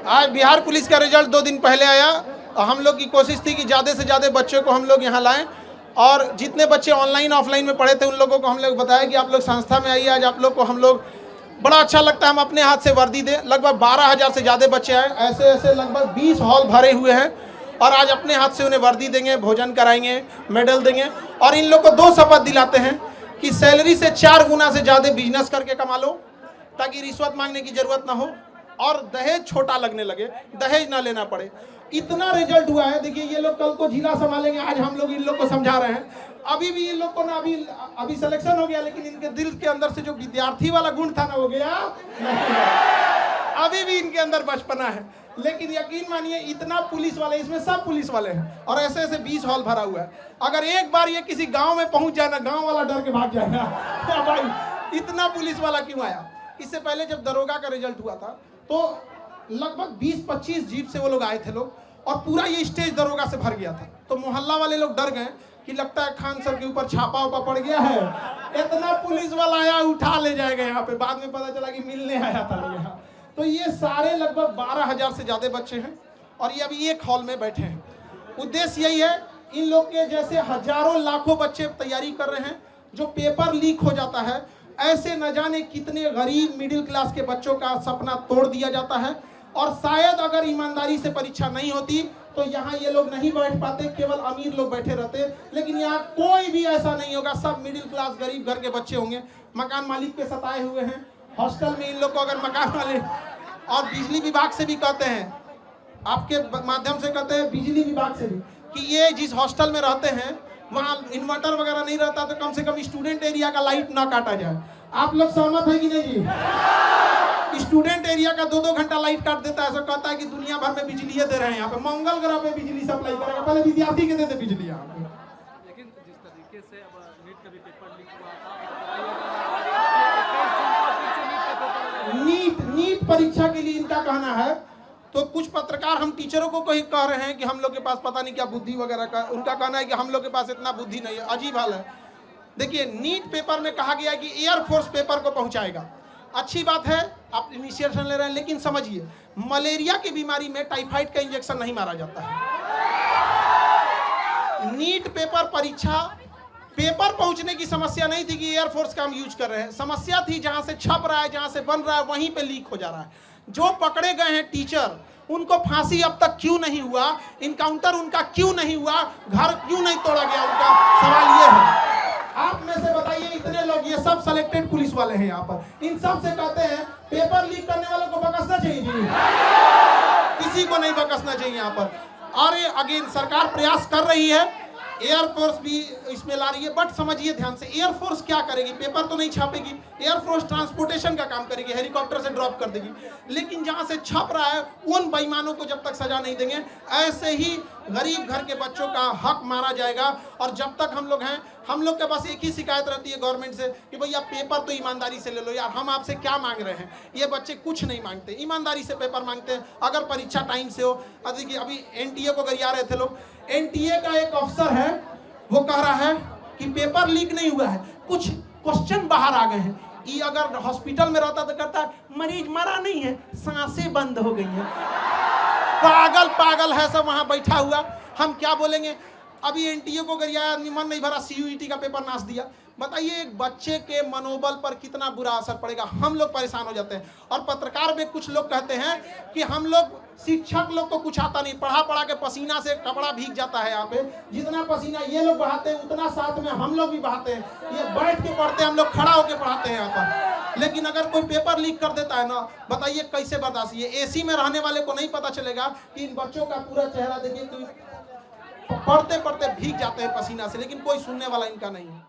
आज बिहार पुलिस का रिजल्ट 2 दिन पहले आया। हम लोग की कोशिश थी कि ज़्यादा से ज़्यादा बच्चों को हम लोग यहाँ लाएं और जितने बच्चे ऑनलाइन ऑफलाइन में पढ़े थे उन लोगों को हम लोग बताया कि आप लोग संस्था में आइए। आज आप लोग को हम लोग बड़ा अच्छा लगता है, हम अपने हाथ से वर्दी दें। लगभग 12,000 से ज़्यादा बच्चे आए, ऐसे ऐसे लगभग 20 हॉल भरे हुए हैं और आज अपने हाथ से उन्हें वर्दी देंगे, भोजन कराएंगे, मेडल देंगे और इन लोग को 2 शपथ दिलाते हैं कि सैलरी से 4 गुना से ज़्यादा बिजनेस करके कमा लो ताकि रिश्वत मांगने की जरूरत ना हो और दहेज छोटा लगने लगे, दहेज ना लेना पड़े। इतना रिजल्ट हुआ है। देखिए ये लोग कल को जिला संभालेंगे, आज हम लोग इन लोग को समझा रहे हैं। अभी भी इन लोग को ना अभी सिलेक्शन हो गया, लेकिन इनके दिल के अंदर से जो विद्यार्थी वाला गुण था ना वो गया नहीं। अभी भी इनके अंदर बचपना है। लेकिन यकीन मानिए इतना पुलिस वाले, इसमें सब पुलिस वाले हैं और ऐसे ऐसे 20 हॉल भरा हुआ है। अगर एक बार ये किसी गांव में पहुंच जाए ना, गांव वाला डर के भाग जाएगा भाई इतना पुलिस वाला क्यों आया। इससे पहले जब दरोगा का रिजल्ट हुआ था तो लगभग 20-25 जीप से वो लोग आए थे लोग और पूरा ये स्टेज दरोगा से भर गया था। तो मोहल्ला वाले लोग डर गए कि लगता है खान सर के ऊपर छापा उपा पड़ गया है, इतना पुलिस वाला आया उठा ले जाएगा यहाँ पे। बाद में पता चला कि मिलने आया था लोग यहाँ। तो ये सारे लगभग 12,000 से ज्यादा बच्चे हैं और ये अभी एक हॉल में बैठे हैं। उद्देश्य यही है, इन लोग के जैसे हजारों लाखों बच्चे तैयारी कर रहे हैं। जो पेपर लीक हो जाता है, ऐसे न जाने कितने गरीब मिडिल क्लास के बच्चों का सपना तोड़ दिया जाता है और शायद अगर ईमानदारी से परीक्षा नहीं होती तो यहाँ ये लोग नहीं बैठ पाते, केवल अमीर लोग बैठे रहते। लेकिन यहाँ कोई भी ऐसा नहीं होगा, सब मिडिल क्लास गरीब घर के बच्चे होंगे। मकान मालिक के सताए हुए हैं हॉस्टल में। इन लोग को अगर मकान मालिक और बिजली विभाग से भी कहते हैं, आपके माध्यम से कहते हैं बिजली विभाग से भी, कि ये जिस हॉस्टल में रहते हैं वहाँ इन्वर्टर वगैरह नहीं रहता तो कम से कम स्टूडेंट एरिया का लाइट ना काटा जाए। आप लोग सहमत है कि नहीं जी? स्टूडेंट एरिया का 2-2 घंटा लाइट काट देता है, ऐसा कहता है कि दुनिया भर में बिजली दे रहे हैं। यहाँ पे मंगल ग्रह पे बिजली सप्लाई करेगा, पहले विद्यार्थी के देते बिजली यहाँ पे। लेकिन जिस तरीके से अब नीट का भी पेपर लीक हुआ था, नीट परीक्षा के लिए इनका कहना है, तो कुछ पत्रकार हम टीचरों को कहीं कह रहे हैं कि हम लोग के पास पता नहीं क्या बुद्धि वगैरह का। उनका कहना है कि हम लोग के पास इतना बुद्धि नहीं है। अजीब हाल है। देखिए नीट पेपर में कहा गया है कि एयरफोर्स पेपर को पहुंचाएगा। अच्छी बात है, आप इनिशिएशन ले रहे हैं, लेकिन समझिए मलेरिया की बीमारी में टाइफाइड का इंजेक्शन नहीं मारा जाता है। नीट पेपर परीक्षा पेपर पहुंचने की समस्या नहीं थी कि एयरफोर्स का हम यूज कर रहे हैं। समस्या थी जहां से छप रहा है, जहां से बन रहा है, वहीं पे लीक हो जा रहा है। जो पकड़े गए हैं टीचर, उनको फांसी अब तक क्यों नहीं हुआ, इनकाउंटर उनका क्यों नहीं हुआ, घर क्यों नहीं तोड़ा गया, उनका सवाल ये है। आप में से बताइए, इतने लोग, ये सब सिलेक्टेड पुलिस वाले हैं यहाँ पर, इन सब से कहते हैं पेपर लीक करने वालों को बकसना चाहिए जी? किसी को नहीं बकसना चाहिए यहाँ पर। और अगेन सरकार प्रयास कर रही है, एयरफोर्स भी इसमें ला रही है। बट समझिए ध्यान से, एयरफोर्स क्या करेगी? पेपर तो नहीं छापेगी, एयरफोर्स ट्रांसपोर्टेशन का काम करेगी, हेलीकॉप्टर से ड्रॉप कर देगी। लेकिन जहां से छप रहा है उन बेईमानों को जब तक सजा नहीं देंगे, ऐसे ही गरीब घर के बच्चों का हक मारा जाएगा। और जब तक हम लोग हैं, हम लोग के पास एक ही शिकायत रहती है गवर्नमेंट से कि भैया पेपर तो ईमानदारी से ले लो यार, हम आपसे क्या मांग रहे हैं। ये बच्चे कुछ नहीं मांगते, ईमानदारी से पेपर मांगते हैं। अगर परीक्षा टाइम से हो, देखिए अभी एनटीए को गरिया रहे थे लोग, एनटीए का एक अफसर है, वो कह रहा है कि पेपर लीक नहीं हुआ है, कुछ क्वेश्चन बाहर आ गए हैं। ये अगर हॉस्पिटल में रहता तो कहता है मरीज मरा नहीं है, सांसें बंद हो गई हैं। पागल है सब वहां बैठा हुआ, हम क्या बोलेंगे। अभी एनटीए को गरियाया, मन नहीं भरा, सीयूईटी का पेपर नाश दिया। बताइए एक बच्चे के मनोबल पर कितना बुरा असर पड़ेगा। हम लोग परेशान हो जाते हैं। और पत्रकार में कुछ लोग कहते हैं कि हम लोग, शिक्षक लोग को कुछ आता नहीं, पढ़ा के पसीना से कपड़ा भीग जाता है। यहाँ पे जितना पसीना ये लोग बहाते हैं उतना साथ में हम लोग भी बहाते हैं। ये बैठ के पढ़ते हैं, हम लोग खड़ा होकर पढ़ाते हैं यहाँ पर। लेकिन अगर कोई पेपर लीक कर देता है ना, बताइए कैसे बर्दाश्त। ये एसी में रहने वाले को नहीं पता चलेगा कि इन बच्चों का पूरा चेहरा देखिए, पढ़ते पढ़ते भीग जाते हैं पसीना से, लेकिन कोई सुनने वाला इनका नहीं है।